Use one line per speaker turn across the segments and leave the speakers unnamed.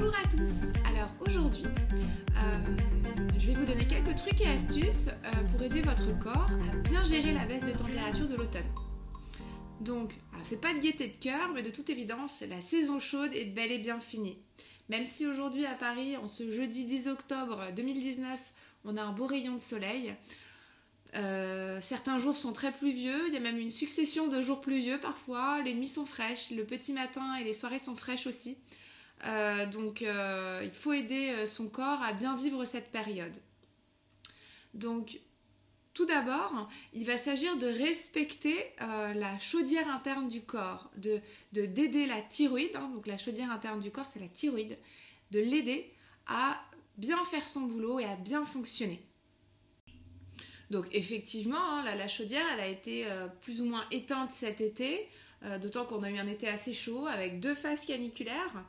Bonjour à tous. Alors aujourd'hui, je vais vous donner quelques trucs et astuces pour aider votre corps à bien gérer la baisse de température de l'automne. Donc, c'est pas de gaieté de cœur, mais de toute évidence, la saison chaude est bel et bien finie. Même si aujourd'hui à Paris, en ce jeudi 10 octobre 2019, on a un beau rayon de soleil, certains jours sont très pluvieux, il y a même une succession de jours pluvieux parfois, les nuits sont fraîches, le petit matin et les soirées sont fraîches aussi. Donc il faut aider son corps à bien vivre cette période. Donc tout d'abord, il va s'agir de respecter la chaudière interne du corps, d'aider la thyroïde, donc la chaudière interne du corps c'est la thyroïde, de l'aider à bien faire son boulot et à bien fonctionner. Donc effectivement, la chaudière elle a été plus ou moins éteinte cet été, d'autant qu'on a eu un été assez chaud avec 2 phases caniculaires.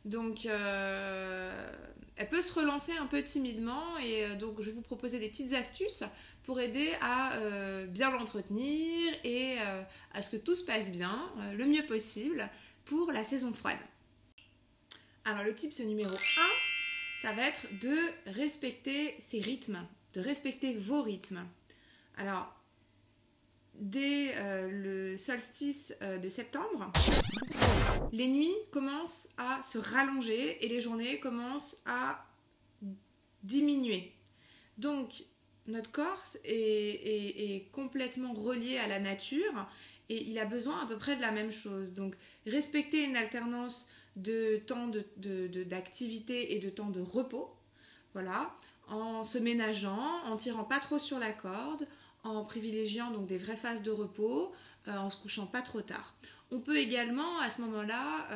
Donc elle peut se relancer un peu timidement et donc je vais vous proposer des petites astuces pour aider à bien l'entretenir et à ce que tout se passe bien, le mieux possible pour la saison froide. Alors le tips numéro 1, ça va être de respecter ses rythmes, de respecter vos rythmes. Alors dès le solstice de septembre, les nuits commencent à se rallonger et les journées commencent à diminuer. Donc, notre corps est complètement relié à la nature et il a besoin à peu près de la même chose. Donc, respecter une alternance de temps d'activité et de temps de repos, voilà, en se ménageant, en tirant pas trop sur la corde, en privilégiant donc des vraies phases de repos, en se couchant pas trop tard. On peut également à ce moment-là,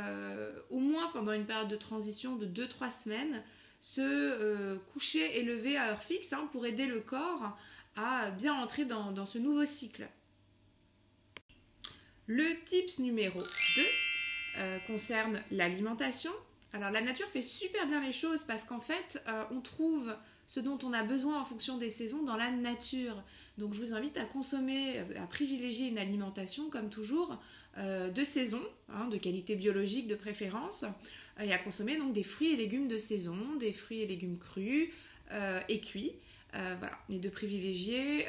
au moins pendant une période de transition de 2-3 semaines, se coucher et lever à heure fixe pour aider le corps à bien entrer dans ce nouveau cycle. Le tips numéro 2 concerne l'alimentation. Alors la nature fait super bien les choses parce qu'en fait, on trouve ce dont on a besoin en fonction des saisons dans la nature. Donc je vous invite à consommer, à privilégier une alimentation comme toujours de saison, de qualité biologique de préférence, et à consommer donc des fruits et légumes de saison, des fruits et légumes crus et cuits. Voilà, et de privilégier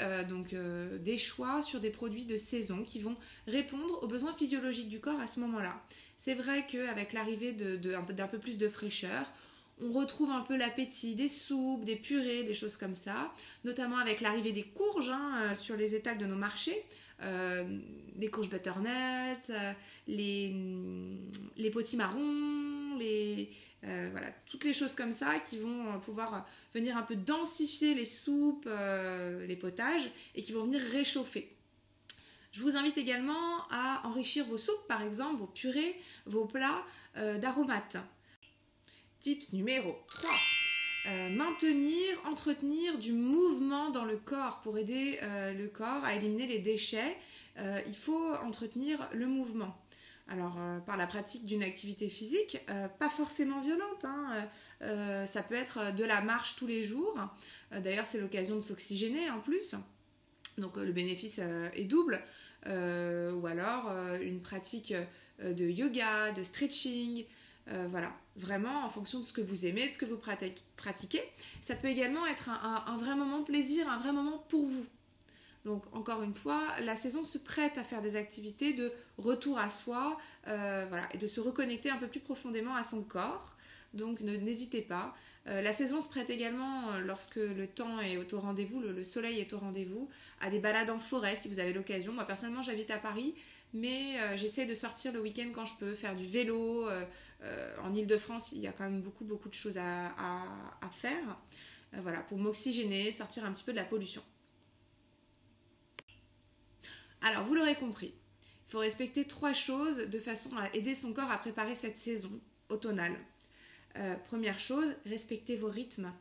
des choix sur des produits de saison qui vont répondre aux besoins physiologiques du corps à ce moment-là. C'est vrai qu'avec l'arrivée d'un peu plus de fraîcheur, on retrouve un peu l'appétit des soupes, des purées, des choses comme ça, notamment avec l'arrivée des courges sur les étals de nos marchés, les courges butternut, les potimarrons, voilà, toutes les choses comme ça qui vont pouvoir venir un peu densifier les soupes, les potages et qui vont venir réchauffer. Je vous invite également à enrichir vos soupes, par exemple, vos purées, vos plats d'aromates. Tips numéro 3. Entretenir du mouvement dans le corps pour aider le corps à éliminer les déchets. Il faut entretenir le mouvement. Alors, par la pratique d'une activité physique, pas forcément violente, ça peut être de la marche tous les jours. D'ailleurs, c'est l'occasion de s'oxygéner en plus. Donc, le bénéfice est double. Ou alors, une pratique de yoga, de stretching. Voilà, vraiment en fonction de ce que vous aimez, de ce que vous pratiquez. Ça peut également être un vrai moment de plaisir, un vrai moment pour vous. Donc encore une fois, la saison se prête à faire des activités de retour à soi, voilà, et de se reconnecter un peu plus profondément à son corps. Donc n'hésitez pas. La saison se prête également, lorsque le temps est au rendez-vous, le soleil est au rendez-vous, à des balades en forêt si vous avez l'occasion. Moi personnellement j'habite à Paris, mais j'essaie de sortir le week-end quand je peux, faire du vélo. En Île-de-France, il y a quand même beaucoup de choses à faire, voilà, pour m'oxygéner, sortir un petit peu de la pollution. Alors, vous l'aurez compris, il faut respecter 3 choses de façon à aider son corps à préparer cette saison automnale. Première chose, respectez vos rythmes.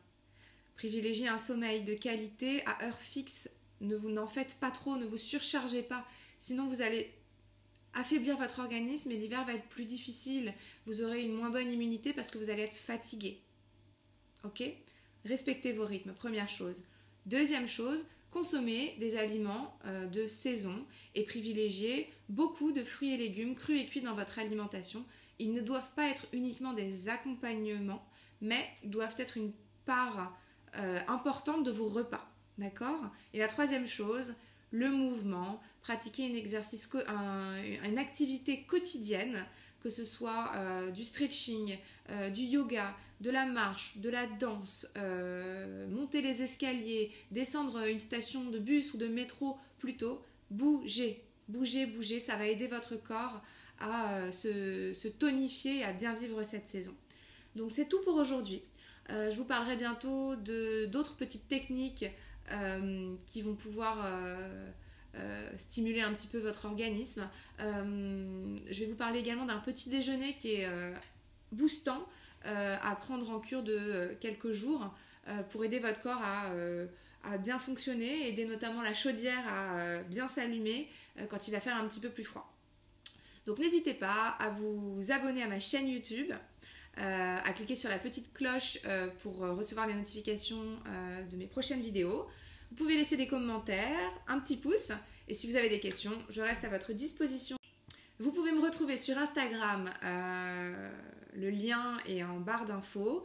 Privilégiez un sommeil de qualité à heure fixe. N'en faites pas trop, ne vous surchargez pas, sinon vous allez affaiblir votre organisme et l'hiver va être plus difficile. Vous aurez une moins bonne immunité parce que vous allez être fatigué. Ok ? Respectez vos rythmes, première chose. Deuxième chose, consommez des aliments de saison et privilégiez beaucoup de fruits et légumes crus et cuits dans votre alimentation Ils ne doivent pas être uniquement des accompagnements, mais doivent être une part importante de vos repas. D'accord? Et la troisième chose, le mouvement, pratiquer une activité quotidienne, que ce soit du stretching, du yoga, de la marche, de la danse, monter les escaliers, descendre une station de bus ou de métro, plutôt bouger, ça va aider votre corps à se tonifier et à bien vivre cette saison. Donc c'est tout pour aujourd'hui. Je vous parlerai bientôt d'autres petites techniques qui vont pouvoir stimuler un petit peu votre organisme. Je vais vous parler également d'un petit déjeuner qui est boostant à prendre en cure de quelques jours pour aider votre corps à bien fonctionner, aider notamment la chaudière à bien s'allumer quand il va faire un petit peu plus froid. Donc n'hésitez pas à vous abonner à ma chaîne YouTube, à cliquer sur la petite cloche pour recevoir les notifications de mes prochaines vidéos. Vous pouvez laisser des commentaires, un petit pouce, et si vous avez des questions, je reste à votre disposition. Vous pouvez me retrouver sur Instagram, le lien est en barre d'infos,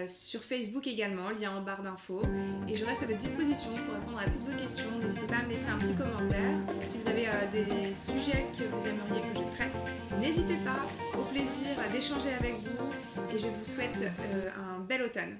sur Facebook également, lien en barre d'infos, et je reste à votre disposition pour répondre à toutes vos questions. N'hésitez pas à me laisser un petit commentaire. Si vous avez des sujets que vous aimeriez que je traite, n'hésitez pas, au plaisir d'échanger avec vous, et je vous souhaite un bel automne.